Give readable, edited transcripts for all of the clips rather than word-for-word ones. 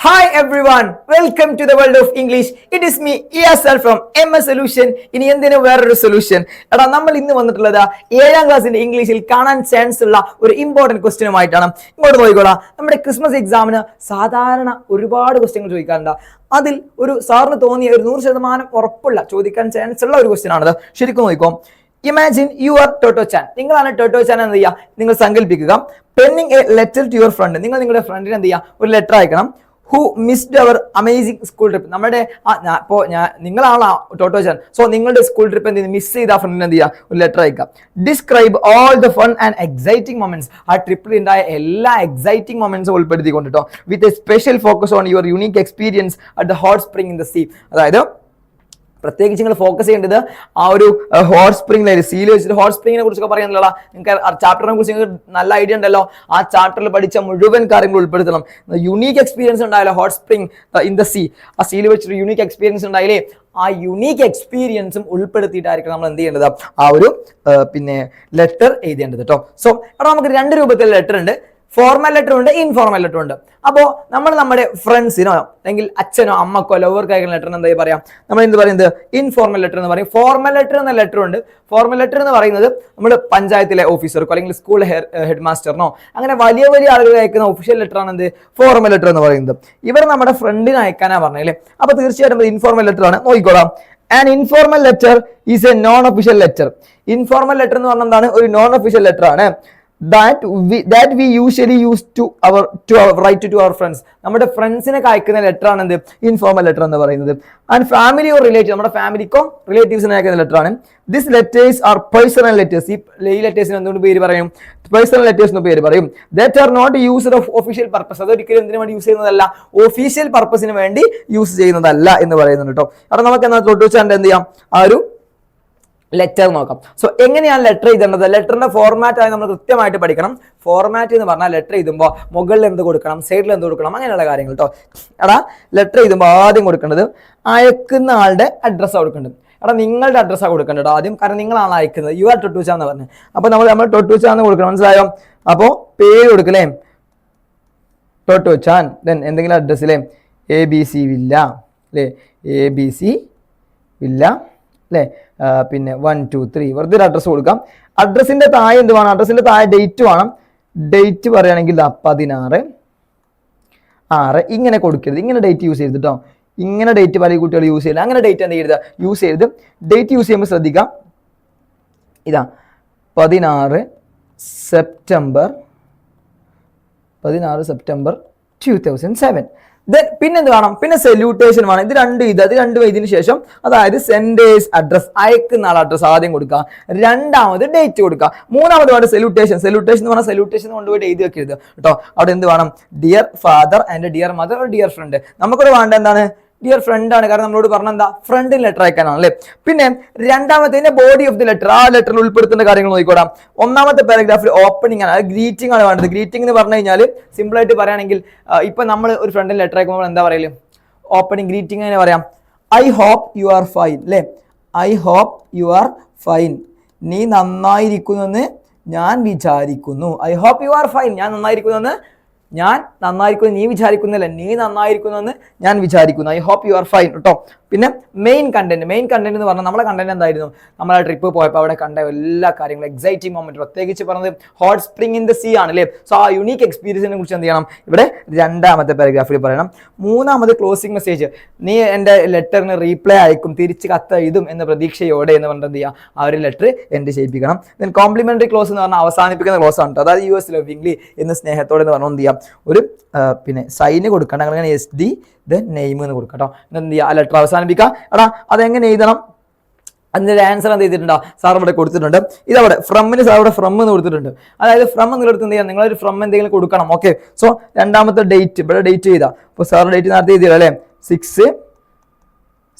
Hi everyone, welcome to the world of English. It is me ESL from MS Solution. ഇനി എന്തിനു വേറൊരു solution. എടാ നമ്മൾ ഇന്ന് വന്നിട്ടുള്ളത് 7ാം ക്ലാസ്സിന്റെ ഇംഗ്ലീഷിൽ കാണാൻ ചാൻസ് ഉള്ള ഒരു ഇമ്പോർട്ടന്റ് ക്വസ്റ്റ്യനുമായിട്ടാണ്. ഇങ്ങോട്ട് നോക്കിക്കോളാം. നമ്മുടെ ക്രിസ്മസ് എക്സാമിന് സാധാരണ ഒരുപാട് ക്വസ്റ്റ്യങ്ങൾ ചോദിക്കാറുണ്ട്. അതിൽ ഒരു സാറിന് തോന്നിയ ഒരു 100% ഉറപ്പുള്ള ചോദിക്കാൻ ചാൻസ് ഉള്ള ഒരു ക്വസ്റ്റ്യൻ ആണത്. ശരിക്കും നോക്കിക്കോ. Imagine you are Totto Chan. നിങ്ങളാണ് ടോട്ടോ ചാൻ എന്ന് ചെയ്യുക. നിങ്ങൾ സങ്കല്പിക്കുക. Penning a letter to your friend. നിങ്ങൾ നിങ്ങളുടെ ഫ്രണ്ടിന് എന്ത് ചെയ്യുക, ഒരു ലെറ്റർ അയക്കണം. Who missed our amazing school trip. നമ്മുടെ ഇപ്പോൾ നിങ്ങളാണ് ടോട്ടോ ചാൻ. സോ നിങ്ങളുടെ സ്കൂൾ ട്രിപ്പ് എന്ത് ചെയ്യുന്നത്, മിസ് ചെയ്ത ഫ്രണ്ടിന് എന്ത് ചെയ്യുക, ഒരു ലെറ്റർ അയക്കാം. Describe all the fun and exciting moments. ആ ട്രിപ്പിൽ ഉണ്ടായ എല്ലാ എക്സൈറ്റിംഗ് മൊമെന്റ്സും ഉൾപ്പെടുത്തിക്കൊണ്ട് കേട്ടോ. With a special focus on your unique experience at the hot spring in the see. അതായത് പ്രത്യേകിച്ച് നിങ്ങൾ ഫോക്കസ് ചെയ്യേണ്ടത് ആ ഒരു ഹോട്ട് സ്പ്രിംഗിലായിരിക്കും. സീൽ വെച്ചിട്ട് ഹോട്ട് സ്പ്രിങ്ങിനെ കുറിച്ചൊക്കെ പറയുന്നില്ല. നിങ്ങൾക്ക് ചാപ്റ്ററിനെ കുറിച്ച് നിങ്ങൾക്ക് നല്ല ഐഡിയ ഉണ്ടല്ലോ. ആ ചാപ്റ്ററിൽ പഠിച്ച മുഴുവൻ കാര്യങ്ങൾ ഉൾപ്പെടുത്തണം. യുണീക്ക് എക്സ്പീരിയൻസ് ഉണ്ടായാലോ hot spring in the sea. ആ സീൽ വെച്ചിട്ട് യുണീക്ക് എക്സ്പീരിയൻസ് ഉണ്ടായാലേ ആ യുണീക്ക് എക്സ്പീരിയൻസും ഉൾപ്പെടുത്തിയിട്ടായിരിക്കും നമ്മൾ എന്ത് ചെയ്യേണ്ടത്, ആ ഒരു ലെറ്റർ എഴുതേണ്ടത് കേട്ടോ. സോ അവിടെ നമുക്ക് 2 രൂപത്തിൽ ലെറ്റർ ഉണ്ട്. ഫോർമൽ ലെറ്റർ ഉണ്ട്, ഇൻഫോർമൽ ലെറ്റർ ഉണ്ട്. അപ്പോൾ നമ്മൾ നമ്മുടെ ഫ്രണ്ട്സിനോ അല്ലെങ്കിൽ അച്ഛനോ അമ്മക്കോ ലവർക്ക് അയക്കുന്ന ലെറ്റർ എന്താ പറയാം, നമ്മൾ എന്ത് പറയുന്നത്, ഇൻഫോർമൽ ലെറ്റർ എന്ന് പറയും. ഫോർമൽ ലെറ്റർ എന്ന ലെറ്റർ ഉണ്ട്. ഫോർമൽ ലെറ്റർ എന്ന് പറയുന്നത് നമ്മൾ പഞ്ചായത്തിലെ ഓഫീസർക്കോ അല്ലെങ്കിൽ സ്കൂൾ ഹെഡ് മാസ്റ്ററിനോ അങ്ങനെ വലിയ വലിയ ആളുകൾ അയക്കുന്ന ഒഫീഷ്യൽ ലെറ്റർ ആണ് എന്ത്, ഫോർമൽ ലെറ്റർ എന്ന് പറയുന്നത്. ഇവർ നമ്മുടെ ഫ്രണ്ടിന് അയക്കാനാ പറഞ്ഞല്ലേ. അപ്പൊ തീർച്ചയായിട്ടും ഇൻഫോർമൽ ലെറ്റർ ആണ്. നോക്കിക്കോളാം. An informal letter is a non-official letter. Informal letter എന്ന് പറഞ്ഞാൽ എന്താണ്, ഒരു നോൺ ഒഫീഷ്യൽ ലെറ്റർ ആണ്. that we usually use to write to our friends. നമ്മുടെ ഫ്രണ്ട്സിനെ അയക്കുന്ന ലെറ്റർ ആണ് എന്ത്, ഇൻഫോർമൽ ലെറ്റർ എന്ന് പറയുന്നത്. ആൻഡ് ഫാമിലി ഓർ റിലേറ്റീവ്, നമ്മുടെ ഫാമിലിക്കോ റിലേറ്റീവ്സിനെ അയക്കുന്ന ലെറ്റർ ആണ്. This letters R personal letters. ഈ ലെറ്റേഴ്സിന് എന്തുകൊണ്ട് പേര് പറയും, പേഴ്സണൽ ലെറ്റേഴ്സ് എന്ന് പേര് പറയും. That are not used of official purpose. അതൊരിക്കലും എന്തിനു വേണ്ടി യൂസ് ചെയ്യുന്നതല്ല, ഒഫീഷ്യൽ പർപ്പസിന് വേണ്ടി യൂസ് ചെയ്യുന്നതല്ല എന്ന് പറയുന്നുണ്ട് കേട്ടോ. അവിടെ നമുക്ക് എന്നാൽ തൊട്ടുവെച്ചാണ്ട് എന്ത് ചെയ്യാം, ആ ഒരു ലെറ്റർ നോക്കാം. സോ എങ്ങനെയാണ് ലെറ്റർ എഴുതേണ്ടത്, ലെറ്ററിന്റെ ഫോർമാറ്റ് ആയി നമ്മൾ കൃത്യമായിട്ട് പഠിക്കണം. ഫോർമാറ്റ് എന്ന് പറഞ്ഞാൽ ലെറ്റർ എഴുതുമ്പോൾ മുകളിൽ എന്ത് കൊടുക്കണം, സൈഡിൽ എന്ത് കൊടുക്കണം, അങ്ങനെയുള്ള കാര്യങ്ങൾ കേട്ടോ. എടാ ലെറ്റർ എഴുതുമ്പോൾ ആദ്യം കൊടുക്കേണ്ടത് അയക്കുന്ന ആളുടെ അഡ്രസ്സാണ് കൊടുക്കേണ്ടത്. എടാ നിങ്ങളുടെ അഡ്രസ്സാണ് കൊടുക്കേണ്ടത് ആദ്യം, കാരണം നിങ്ങളാണ് അയക്കുന്നത്. യു ആർ ടൊട്ടൂച്ച എന്ന് പറഞ്ഞത്. അപ്പോൾ നമ്മൾ ടൊട്ടൂച്ച എന്ന് കൊടുക്കണം, മനസ്സിലായോ. അപ്പോൾ പേര് കൊടുക്കലേ ടൊട്ടൂച്ചാൻ. ദെൻ എന്തെങ്കിലും അഡ്രസ്സിലെ ABC വില്ല അല്ലേ, ABC വില്ല അല്ലേ, പിന്നെ 1 2 3 വെറുതെ ഒരു അഡ്രസ്സ് കൊടുക്കാം. അഡ്രസ്സിന്റെ താഴെ എന്ത് വേണം, അഡ്രസ്സിന്റെ താഴെ ഡേറ്റ് വേണം. ഡേറ്റ് പറയുകയാണെങ്കിൽ 16/6 ഇങ്ങനെ കൊടുക്കരുത്. ഇങ്ങനെ ഡേറ്റ് യൂസ് ചെയ്ത് കേട്ടോ. ഇങ്ങനെ ഡേറ്റ് പല കുട്ടികൾ യൂസ് ചെയ്യില്ല. അങ്ങനെ ഡേറ്റ് എന്ത് ചെയ്യരുത്, യൂസ് ചെയ്ത്. ഡേറ്റ് യൂസ് ചെയ്യുമ്പോൾ ശ്രദ്ധിക്കാം. ഇതാ 16 സെപ്റ്റംബർ 2007. പിന്നെന്ത് വേണം, പിന്നെ സല്യൂട്ടേഷൻ വേണം. ഇത് രണ്ടും ഇതിന് ശേഷം, അതായത് സെൻഡേഴ്സ് അഡ്രസ്, അയക്കുന്ന ആൾ അഡ്രസ് ആദ്യം കൊടുക്കുക. രണ്ടാമത് ഡേറ്റ് കൊടുക്കുക. മൂന്നാമത് വേണ്ട സല്യൂട്ടേഷൻ എന്ന് പറഞ്ഞാൽ സല്യൂട്ടേഷൻ കൊണ്ടുപോയിട്ട് എഴുതി വെക്കരുത് കേട്ടോ. അവിടെ എന്ത് വേണം, dear father and dear mother, dear friend. നമുക്കിവിടെ വേണ്ട എന്താണ്, ഡിയർ ഫ്രണ്ട് ആണ്. കാരണം നമ്മളോട് പറഞ്ഞ എന്താ, ഫ്രണ്ടിൽ ലെറ്റർ അയക്കാനാണ് അല്ലേ. പിന്നെ രണ്ടാമത്തെ ബോഡി ഓഫ് ദി ലെറ്റർ, ആ ലെറ്ററിൽ ഉൾപ്പെടുത്തേണ്ട കാര്യങ്ങൾ നോക്കിക്കോടാം. ഒന്നാമത്തെ പാരഗ്രാഫിൽ ഓപ്പണിംഗ് ആണ്, അത് ഗ്രീറ്റിംഗ് ആണ് വേണ്ടത്. ഗ്രീറ്റിംഗ് എന്ന് പറഞ്ഞു കഴിഞ്ഞാൽ സിമ്പിൾ ആയിട്ട് പറയുകയാണെങ്കിൽ, ഇപ്പൊ നമ്മൾ ഒരു ഫ്രണ്ടിൽ ലെറ്റർ അയക്കുമ്പോൾ എന്താ പറയല്, ഓപ്പണിംഗ് ഗ്രീറ്റിംഗ് എന്ന് പറയാം. I hope you are fine അല്ലേ. I hope you are fine. നീ നന്നായിരിക്കുന്നെന്ന് ഞാൻ വിചാരിക്കുന്നു. I hope you are fine. ഞാൻ നന്നായിരിക്കുന്നെന്ന് നീ വിചാരിക്കുന്നില്ല, നീ നന്നായിരിക്കുന്നെന്ന് ഞാൻ വിചാരിക്കുന്നു. I hope you are fine കേട്ടോ. പിന്നെ മെയിൻ കണ്ടന്റ് എന്ന് പറഞ്ഞാൽ നമ്മളെ കണ്ടന്റ് എന്തായിരുന്നു, നമ്മളെ ട്രിപ്പ് പോയപ്പോൾ അവിടെ കണ്ട എല്ലാ കാര്യങ്ങളും, എക്സൈറ്റിംഗ് മൊമെന്റ്, പ്രത്യേകിച്ച് പറഞ്ഞത് hot spring in the see ആണ് അല്ലേ. സോ ആ യുണീക്ക് എക്സ്പീരിയൻസിനെ കുറിച്ച് എന്ത് ചെയ്യണം, ഇവിടെ രണ്ടാമത്തെ പാരഗ്രാഫിൽ പറയണം. മൂന്നാമത് ക്ലോസിംഗ് മെസ്സേജ്, നീ എൻ്റെ ലെറ്ററിന് റീപ്ലൈ അയക്കും, തിരിച്ച് കത്ത് എഴുതും എന്ന പ്രതീക്ഷയോടെ എന്ന് പറഞ്ഞിട്ട് എന്ത് ചെയ്യുക, ആ ഒരു ലെറ്റർ എൻഡ് ചെയ്യിപ്പിക്കണം. ദെൻ കോംപ്ലിമെന്ററി ക്ലോസ് എന്ന് പറഞ്ഞാൽ അവസാനിപ്പിക്കുന്ന ക്ലോസ് ആണ്. അതായത് US ലവിംഗ്ലി എന്ന് സ്നേഹത്തോടെ എന്ന് പറഞ്ഞാൽ എന്ത് ചെയ്യാം, ഒരു പിന്നെ സൈന് കൊടുക്കണം. അങ്ങനെ SD ദെൻ നെയിം എന്ന് കൊടുക്കാം കേട്ടോ. എന്ത് ചെയ്യുക, ആ ലെറ്റർ അവസാനിപ്പിക്കുക. എടാ അതെങ്ങനെ എഴുതണം, അതിൻ്റെ ആൻസർ എന്ത് ചെയ്തിട്ടുണ്ടോ, സാർ ഇവിടെ കൊടുത്തിട്ടുണ്ട്. ഇതവിടെ ഫ്രമിന് സാർ ഇവിടെ ഫ്രം എന്ന് കൊടുത്തിട്ടുണ്ട്. അതായത് ഫ്രം എന്നുള്ളത് എന്ത് ചെയ്യാം, നിങ്ങളൊരു ഫ്രം എന്തെങ്കിലും കൊടുക്കണം. ഓക്കെ. സോ രണ്ടാമത്തെ ഡേറ്റ് ഇവിടെ ഡേറ്റ് ചെയ്താൽ, ഇപ്പോൾ സാർ ഡേറ്റ് നേരത്തെ എഴുതിയല്ലോ അല്ലേ, 6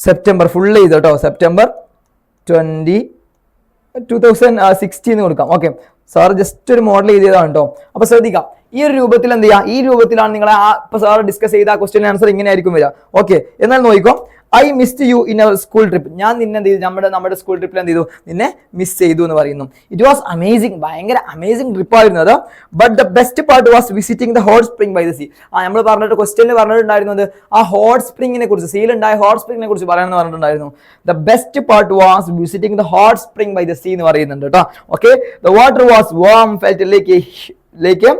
സെപ്റ്റംബർ ഫുൾ ചെയ്തു കേട്ടോ. സെപ്റ്റംബർ 2016 എന്ന് കൊടുക്കാം. ഓക്കെ. സാർ ജസ്റ്റ് ഒരു മോഡൽ ചെയ്തതാണ് കേട്ടോ. അപ്പൊ ശ്രദ്ധിക്കാം, ഈ ഒരു രൂപത്തിൽ എന്ത് ചെയ്യാം, ഈ രൂപത്തിലാണ് നിങ്ങൾ ഇപ്പൊ സാർ ഡിസ്കസ് ചെയ്ത ആ ക്വസ്റ്റ്യൻ ആൻസർ ഇങ്ങനെ ആയിരിക്കും വരിക. ഓക്കെ. എന്നാൽ നോക്കിക്കോ, I missed you in our school trip. ഞാൻ നിന്നെ എന്ത് ചെയ്തു, നമ്മുടെ സ്കൂൾ ട്രിപ്പിൽ എന്ത് ചെയ്തു, നിന്നെ മിസ് ചെയ്തു എന്ന് പറയുന്നു. ഇറ്റ് വാസ് അമേസിങ്, ഭയങ്കര അമേസിങ് ട്രിപ്പ് ആയിരുന്നു അത്. But the best part was visiting the hot spring by the sea. നമ്മൾ പറഞ്ഞിട്ട് ക്വസ്റ്റ്യനിൽ പറഞ്ഞിട്ടുണ്ടായിരുന്നത് ആ ഹോട്ട് സ്പ്രിങ്ങിനെ കുറിച്ച്, സീലുണ്ടായ ഹോട്ട് സ്പ്രിങ്ങിനെ കുറിച്ച് പറയാമെന്ന് പറഞ്ഞിട്ടുണ്ടായിരുന്നു. The best part was visiting the hot spring by the sea എന്ന് പറയുന്നുണ്ട് കേട്ടോ. Okay, the water was warm, felt like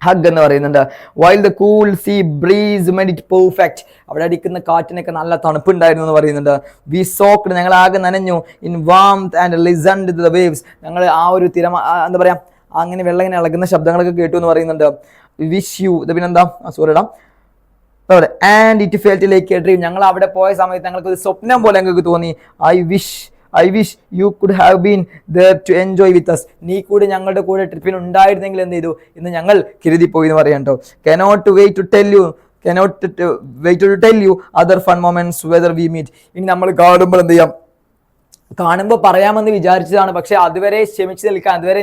hug എന്ന് പറയുന്നുണ്ട്. While the cool sea breeze made it perfect. അവിടെ അടിക്കുന്ന കാറ്റിനൊക്കെ നല്ല തണുപ്പുണ്ടായിരുന്നു എന്ന് പറയുന്നുണ്ട്. വി സോക്ഡ്, ഞങ്ങൾ ആകെ നനഞ്ഞു. In warmth and listened to the waves, ഞങ്ങൾ ആ ഒരു എന്താ പറയാ, അങ്ങനെ വെള്ളം ഇങ്ങനെ ഇളകുന്ന ശബ്ദങ്ങളൊക്കെ കേട്ടു എന്ന് പറയുന്നുണ്ട്. വിഷ് യു, ഇത് പിന്നെന്താ, സോറിടാം, and it felt like a dream. ഞങ്ങൾ അവിടെ പോയ സമയത്ത് ഞങ്ങൾക്ക് ഒരു സ്വപ്നം പോലെ ഞങ്ങൾക്ക് തോന്നി. I wish you could have been there to enjoy with us. നീ കൂടി ഞങ്ങളുടെ കൂടെ ട്രിപ്പിൽ ഉണ്ടായിരുന്നെങ്കിൽ എന്ത് ചെയ്തു എന്ന് ഞങ്ങൾ കരുതിപ്പോയി എന്ന് പറയാം കേട്ടോ. Cannot wait to tell you other fun moments whether we meet. ഇനി നമ്മൾ കാണുമ്പോൾ എന്ത് ചെയ്യാം, കാണുമ്പോൾ പറയാമെന്ന് വിചാരിച്ചതാണ്, പക്ഷെ അതുവരെ ക്ഷമിച്ച് നിൽക്കാൻ, അതുവരെ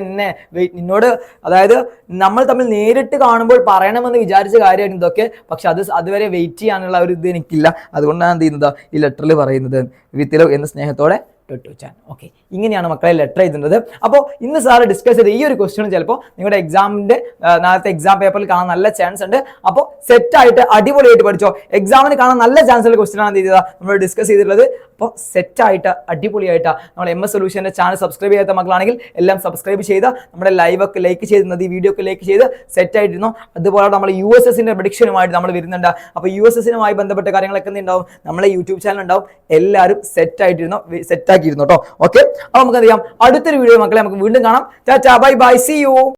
നിന്നോട്, അതായത് നമ്മൾ തമ്മിൽ നേരിട്ട് കാണുമ്പോൾ പറയണമെന്ന് വിചാരിച്ച കാര്യമാണ് ഇതൊക്കെ, പക്ഷെ അതുവരെ വെയിറ്റ് ചെയ്യാനുള്ള ഒരു ഇത് എനിക്കില്ല. അതുകൊണ്ടാണ് എന്ത് ചെയ്യുന്നത്, ഈ ലെറ്ററിൽ പറയുന്നത് വിത്ത് ലവ് എന്ന സ്നേഹത്തോടെ ടൊട്ടുച്ചാൻ. ഓക്കെ, ഇങ്ങനെയാണ് മക്കളെ ലെറ്റർ എഴുതുന്നത്. അപ്പോൾ ഇന്ന് സാറ് ഡിസ്കസ് ചെയ്ത ഈ ഒരു ക്വസ്റ്റ്യൻ ചിലപ്പോൾ നിങ്ങളുടെ എക്സാമിന്റെ നാളത്തെ എക്സാം പേപ്പറിൽ കാണാൻ നല്ല ചാൻസ് ഉണ്ട്. അപ്പോൾ സെറ്റായിട്ട് അടിപൊളിയായിട്ട് പഠിച്ചോ. എക്സാമിന് കാണാൻ നല്ല ചാൻസ് ഉള്ള ക്വസ്റ്റ്യൻ ആണ് ചെയ്തത് നമ്മൾ ഡിസ്കസ് ചെയ്തിട്ടുള്ളത്. അപ്പോൾ സെറ്റായിട്ട് അടിപൊളിയായിട്ട് നമ്മൾ MS സൊല്യൂഷൻ്റെ ചാനൽ സബ്സ്ക്രൈബ് ചെയ്യാത്ത മക്കളാണെങ്കിൽ എല്ലാം സബ്സ്ക്രൈബ് ചെയ്ത് നമ്മുടെ ലൈവൊക്കെ ലൈക്ക് ചെയ്തിരുന്നത്, ഈ വീഡിയോ ഒക്കെ ലൈക്ക് ചെയ്ത് സെറ്റായിട്ടിരുന്നു. അതുപോലെ നമ്മൾ USSന്റെ പ്രഡിക്ഷനുമായിട്ട് നമ്മൾ വരുന്നുണ്ട്. അപ്പോൾ USSനുമായി ബന്ധപ്പെട്ട കാര്യങ്ങളൊക്കെ ഉണ്ടാവും, നമ്മളെ യൂട്യൂബ് ചാനൽ ഉണ്ടാവും. എല്ലാവരും സെറ്റാക്കിയിരുന്നു കേട്ടോ. ഓക്കെ, അപ്പോൾ നമുക്ക് എന്ത് ചെയ്യാം, അടുത്തൊരു വീഡിയോ മക്കളെ നമുക്ക് വീണ്ടും കാണാം. Ta-ta, bye bye, see U.